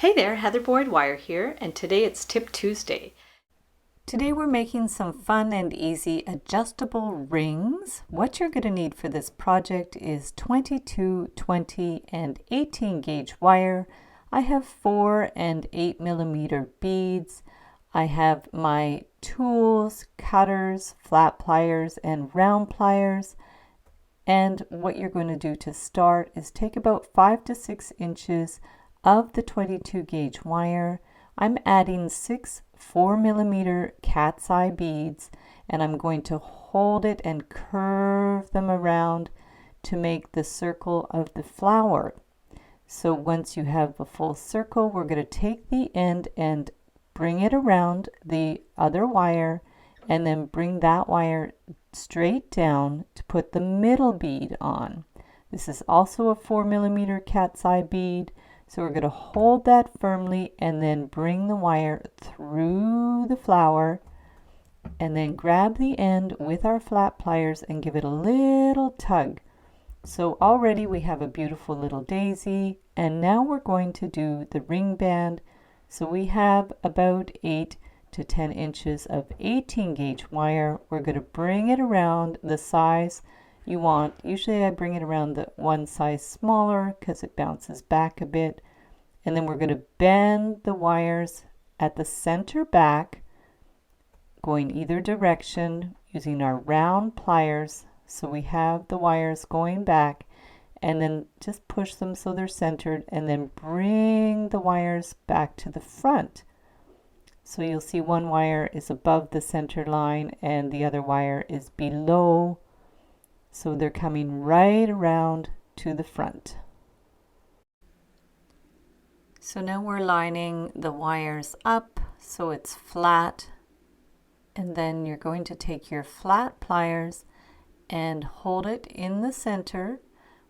Hey there, Heather Boyd Wire here, and today it's Tip Tuesday. Today we're making some fun and easy adjustable rings. What you're going to need for this project is 22, 20, and 18 gauge wire. I have 4 and 8 millimeter beads. I have my tools, cutters, flat pliers, and round pliers. And what you're going to do to start is take about 5 to 6 inches of the 22 gauge wire. I'm adding 6 4 millimeter cat's eye beads, and I'm going to hold it and curve them around to make the circle of the flower. So once you have a full circle, we're going to take the end and bring it around the other wire, and then bring that wire straight down to put the middle bead on. This is also a 4 millimeter cat's eye bead. So we're going to hold that firmly and then bring the wire through the flower, and then grab the end with our flat pliers and give it a little tug. So already we have a beautiful little daisy, and now we're going to do the ring band. So we have about 8 to 10 inches of 18 gauge wire. We're going to bring it around the size you want. Usually I bring it around the one size smaller because it bounces back a bit. And then we're going to bend the wires at the center back, going either direction using our round pliers. So we have the wires going back, and then just push them so they're centered, and then bring the wires back to the front. So you'll see one wire is above the center line and the other wire is below. So they're coming right around to the front. So now we're lining the wires up so it's flat, and then you're going to take your flat pliers and hold it in the center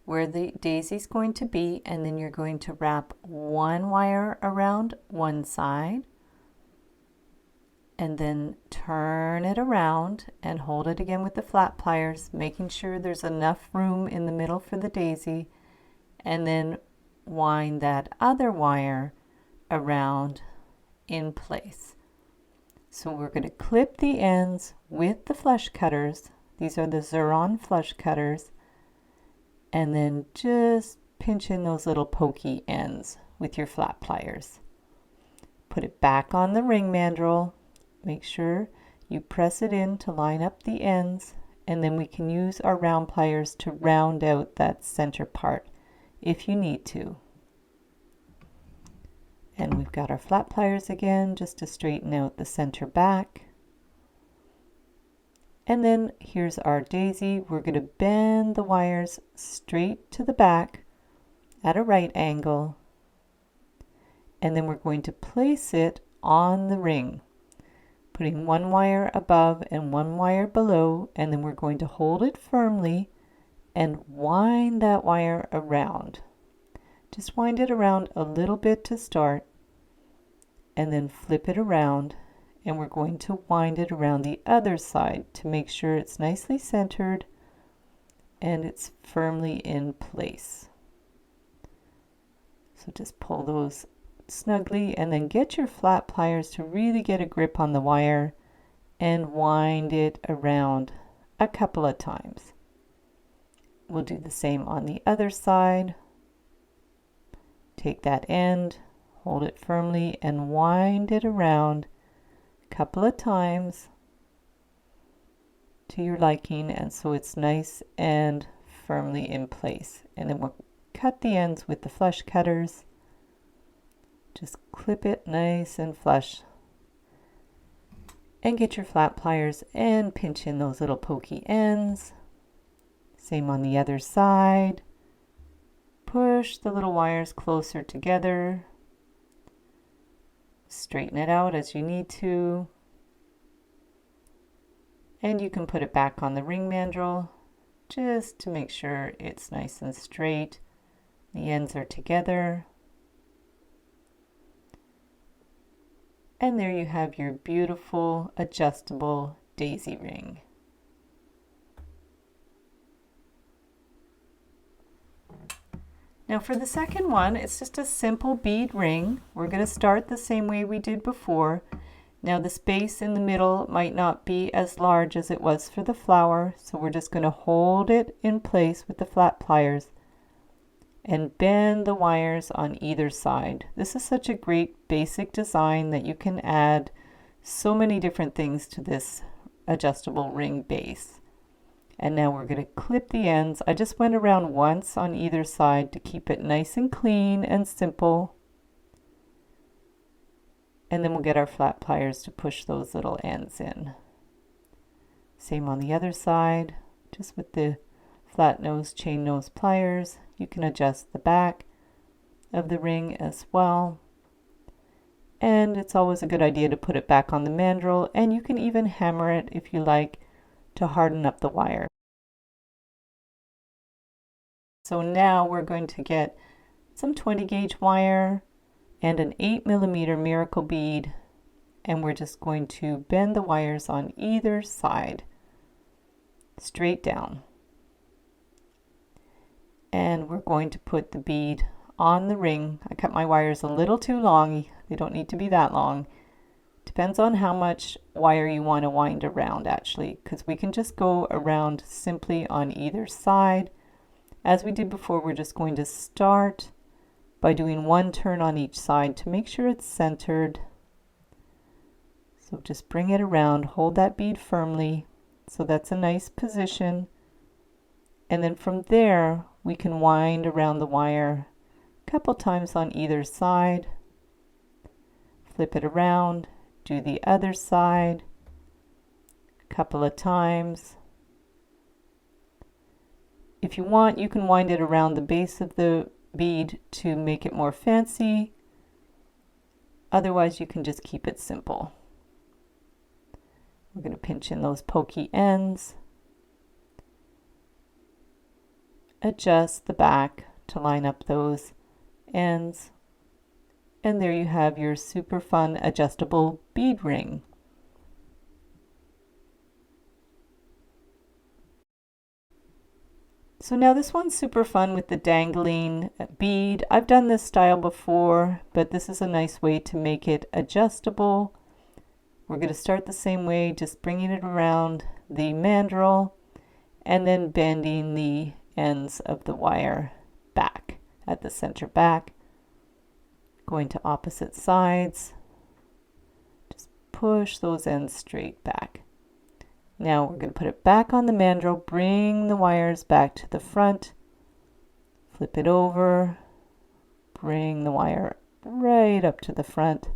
where the daisy's going to be, and then you're going to wrap one wire around one side and then turn it around and hold it again with the flat pliers, making sure there's enough room in the middle for the daisy, and then wind that other wire around in place. So we're going to clip the ends with the flush cutters. These are the Xuron flush cutters, and then just pinch in those little pokey ends with your flat pliers. Put it back on the ring mandrel. Make sure you press it in to line up the ends, and then we can use our round pliers to round out that center part if you need to. And we've got our flat pliers again just to straighten out the center back. And then here's our daisy. We're going to bend the wires straight to the back at a right angle, and then we're going to place it on the ring, putting one wire above and one wire below, and then we're going to hold it firmly and wind that wire around. Just wind it around a little bit to start, and then flip it around, and we're going to wind it around the other side to make sure it's nicely centered and it's firmly in place. So just pull those snugly, and then get your flat pliers to really get a grip on the wire and wind it around a couple of times. We'll do the same on the other side. Take that end, hold it firmly, and wind it around a couple of times to your liking, and so it's nice and firmly in place. And then we'll cut the ends with the flush cutters. Just clip it nice and flush, and get your flat pliers and pinch in those little pokey ends. Same on the other side. Push the little wires closer together. Straighten it out as you need to. And you can put it back on the ring mandrel just to make sure it's nice and straight. The ends are together. And there you have your beautiful adjustable daisy ring. Now for the second one, it's just a simple bead ring. We're going to start the same way we did before. Now the space in the middle might not be as large as it was for the flower, so we're just going to hold it in place with the flat pliers and bend the wires on either side. This is such a great basic design that you can add so many different things to this adjustable ring base. And now we're going to clip the ends. I just went around once on either side to keep it nice and clean and simple. And then we'll get our flat pliers to push those little ends in. Same on the other side, just with the flat nose, chain nose pliers. You can adjust the back of the ring as well. And it's always a good idea to put it back on the mandrel, and you can even hammer it if you like to harden up the wire. So now we're going to get some 20 gauge wire and an 8mm miracle bead, and we're just going to bend the wires on either side straight down. And we're going to put the bead on the ring. I cut my wires a little too long. They don't need to be that long. Depends on how much wire you want to wind around actually, because we can just go around simply on either side. As we did before, we're just going to start by doing one turn on each side to make sure it's centered. So just bring it around, hold that bead firmly, so that's a nice position. And then from there, we can wind around the wire a couple times on either side. Flip it around, do the other side a couple of times. If you want, you can wind it around the base of the bead to make it more fancy. Otherwise, you can just keep it simple. We're going to pinch in those pokey ends. Adjust the back to line up those ends. And there you have your super fun adjustable bead ring. So now this one's super fun with the dangling bead. I've done this style before, but this is a nice way to make it adjustable. We're going to start the same way, just bringing it around the mandrel and then bending the ends of the wire back at the center back. Going to opposite sides. Just push those ends straight back. Now we're going to put it back on the mandrel, bring the wires back to the front, flip it over, bring the wire right up to the front.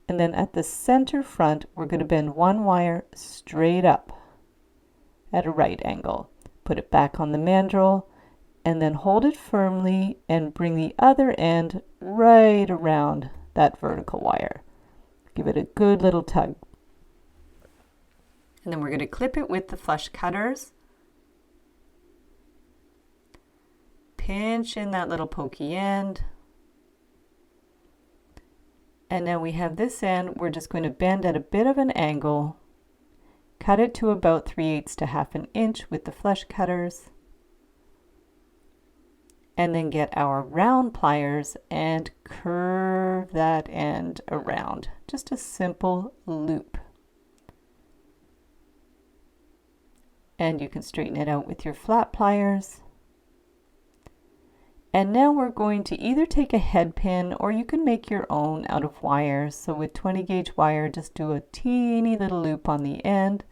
And then at the center front, we're going to bend one wire straight up at a right angle. Put it back on the mandrel and then hold it firmly and bring the other end right around that vertical wire. Give it a good little tug. And then we're going to clip it with the flush cutters. Pinch in that little pokey end. And now we have this end, we're just going to bend at a bit of an angle. Cut it to about 3/8 to 1/2 inch with the flush cutters. And then get our round pliers and curve that end around. Just a simple loop. And you can straighten it out with your flat pliers. And now we're going to either take a head pin or you can make your own out of wires. So with 20 gauge wire, just do a teeny little loop on the end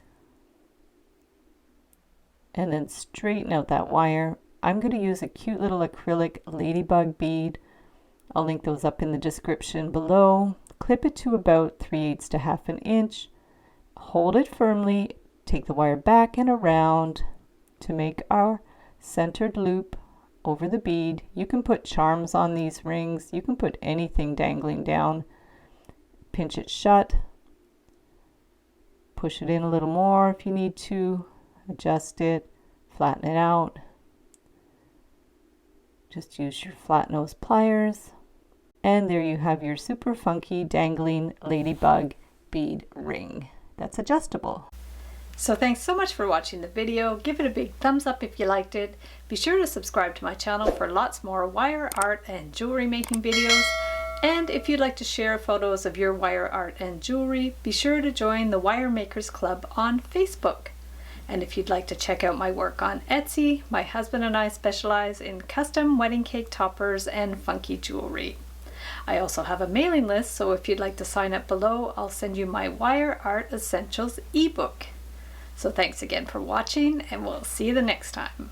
and then straighten out that wire. I'm going to use a cute little acrylic ladybug bead. I'll link those up in the description below. Clip it to about 3/8 to 1/2 inch. Hold it firmly. Take the wire back and around to make our centered loop over the bead. You can put charms on these rings. You can put anything dangling down. Pinch it shut. Push it in a little more if you need to. Adjust it. Flatten it out. Just use your flat nose pliers. And there you have your super funky dangling ladybug bead ring that's adjustable. So thanks so much for watching the video. Give it a big thumbs up if you liked it. Be sure to subscribe to my channel for lots more wire art and jewelry making videos. And if you'd like to share photos of your wire art and jewelry, be sure to join the Wire Makers Club on Facebook. And if you'd like to check out my work on Etsy, my husband and I specialize in custom wedding cake toppers and funky jewelry. I also have a mailing list, so if you'd like to sign up below, I'll send you my Wire Art Essentials ebook. So thanks again for watching, and we'll see you the next time.